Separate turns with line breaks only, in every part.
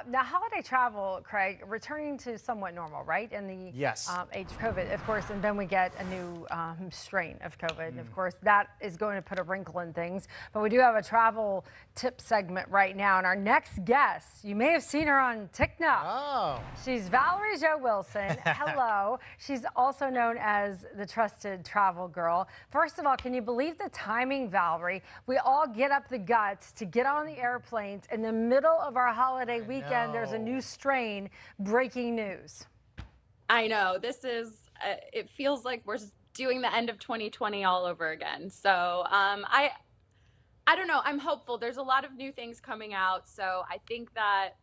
Now, holiday travel, Craig, returning to somewhat normal, right? In the
Yes.
age of COVID, of course, and then we get a new strain of COVID. And of course, that is going to put a wrinkle in things. But we do have a travel tip segment right now. And our next guest, you may have seen her on TikTok.
Oh.
She's Valerie Jo Wilson. Hello. She's also known as the Trusted Travel Girl. First of all, can you believe the timing, Valerie? We all get up the guts to get on the airplanes in the middle of our holiday weekend. There's a new strain. Breaking news.
I know. This is, it feels like we're doing the end of 2020 all over again. So I don't know. I'm hopeful. There's a lot of new things coming out. So I think that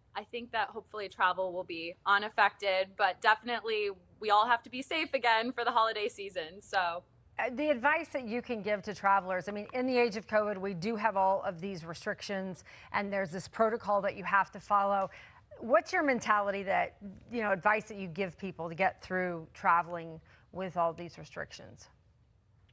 hopefully travel will be unaffected, but definitely we all have to be safe again for the holiday season. So
the advice that you can give to travelers, I mean, in the age of COVID, we do have all of these restrictions and there's this protocol that you have to follow. What's your mentality that, advice that you give people to get through traveling with all these restrictions?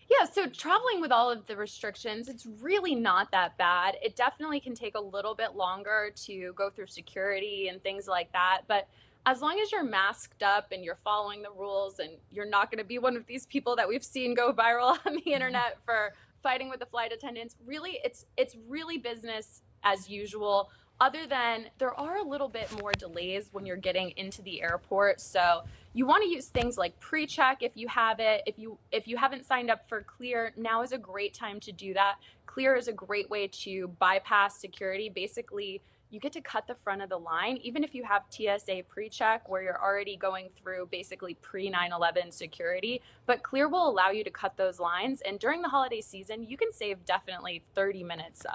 Yeah, so traveling with all of the restrictions, it's really not that bad. It definitely can take a little bit longer to go through security and things like that. But as long as you're masked up and you're following the rules and you're not going to be one of these people that we've seen go viral on the internet for fighting with the flight attendants, really, it's really business as usual. Other than there are a little bit more delays when you're getting into the airport. So you want to use things like pre-check if you have it. If you haven't signed up for Clear, now is a great time to do that. Clear is a great way to bypass security. Basically, you get to cut the front of the line, even if you have TSA pre-check where you're already going through basically pre-9/11 security. But Clear will allow you to cut those lines. And during the holiday season, you can save definitely 30 minutes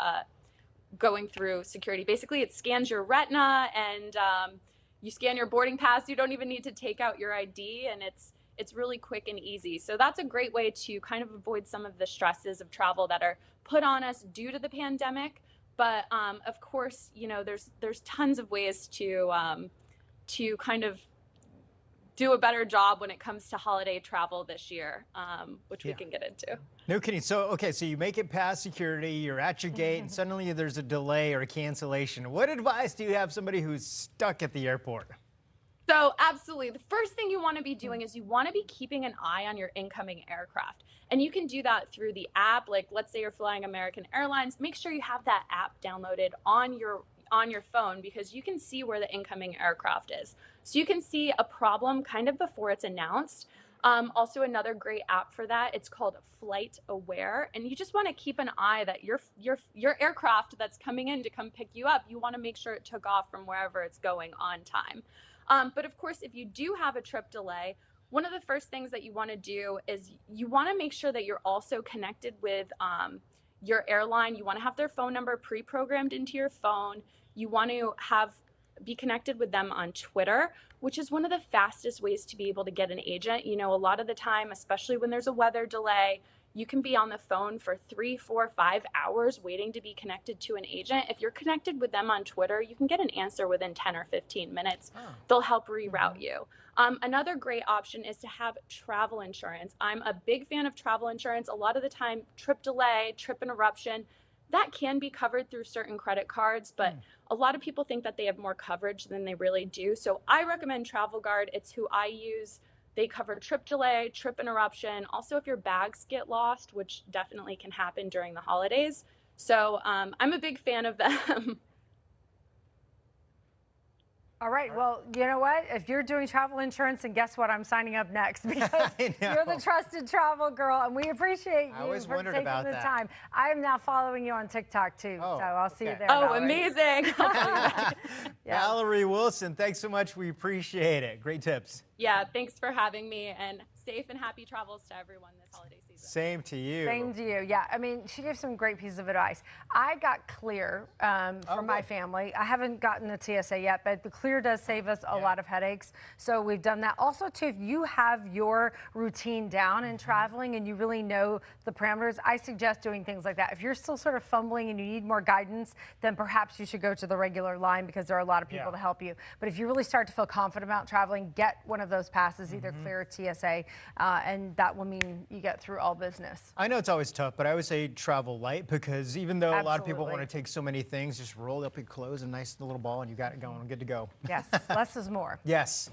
going through security. Basically, it scans your retina and you scan your boarding pass. You don't even need to take out your ID, and it's really quick and easy. So that's a great way to kind of avoid some of the stresses of travel that are put on us due to the pandemic. But of course, there's tons of ways to kind of do a better job when it comes to holiday travel this year, which we can get into.
No kidding. So you make it past security, you're at your gate, and suddenly there's a delay or a cancellation. What advice do you have somebody who's stuck at the airport?
So absolutely. The first thing you want to be doing is you want to be keeping an eye on your incoming aircraft. And you can do that through the app. Like, let's say you're flying American Airlines, make sure you have that app downloaded on your phone, because you can see where the incoming aircraft is. So you can see a problem kind of before it's announced. Also, another great app for that, it's called Flight Aware. And you just want to keep an eye that your aircraft that's coming in to come pick you up, you want to make sure it took off from wherever it's going on time. But of course, if you do have a trip delay, one of the first things that you want to do is you want to make sure that you're also connected with your airline. You want to have their phone number pre-programmed into your phone. You want to be connected with them on Twitter, which is one of the fastest ways to be able to get an agent. A lot of the time, especially when there's a weather delay, you can be on the phone for 3, 4, 5 hours waiting to be connected to an agent. If you're connected with them on Twitter, you can get an answer within 10 or 15 minutes. Oh. They'll help reroute you. Another great option is to have travel insurance. I'm a big fan of travel insurance. A lot of the time, trip delay, trip interruption, that can be covered through certain credit cards, but a lot of people think that they have more coverage than they really do. So I recommend Travel Guard. It's who I use. They cover trip delay, trip interruption. Also, if your bags get lost, which definitely can happen during the holidays. So I'm a big fan of them.
All right. Well, you know what? If you're doing travel insurance, and guess what? I'm signing up next, because you're the Trusted Travel Girl, and we appreciate you for taking the time. I am now following you on TikTok too, so I'll see you there.
Oh,
Valerie.
Amazing.
Valerie Wilson, thanks so much. We appreciate it. Great tips.
Yeah, thanks for having me, and safe and happy travels to everyone this holiday season.
Same to you.
Same to you. Yeah, I mean, she gave some great pieces of advice. I got Clear for my family. I haven't gotten the TSA yet, but the Clear does save us a lot of headaches. So we've done that. Also, too, if you have your routine down in traveling and you really know the parameters, I suggest doing things like that. If you're still sort of fumbling and you need more guidance, then perhaps you should go to the regular line, because there are a lot of people to help you. But if you really start to feel confident about traveling, get one of those passes, either Clear or TSA, and that will mean you get through all all business.
I know it's always tough, but I always say travel light because even though a lot of people
Absolutely.
want to take so many things, just roll up your clothes, a nice little ball, and you got it going. Good to go.
Yes, less is more.
Yes.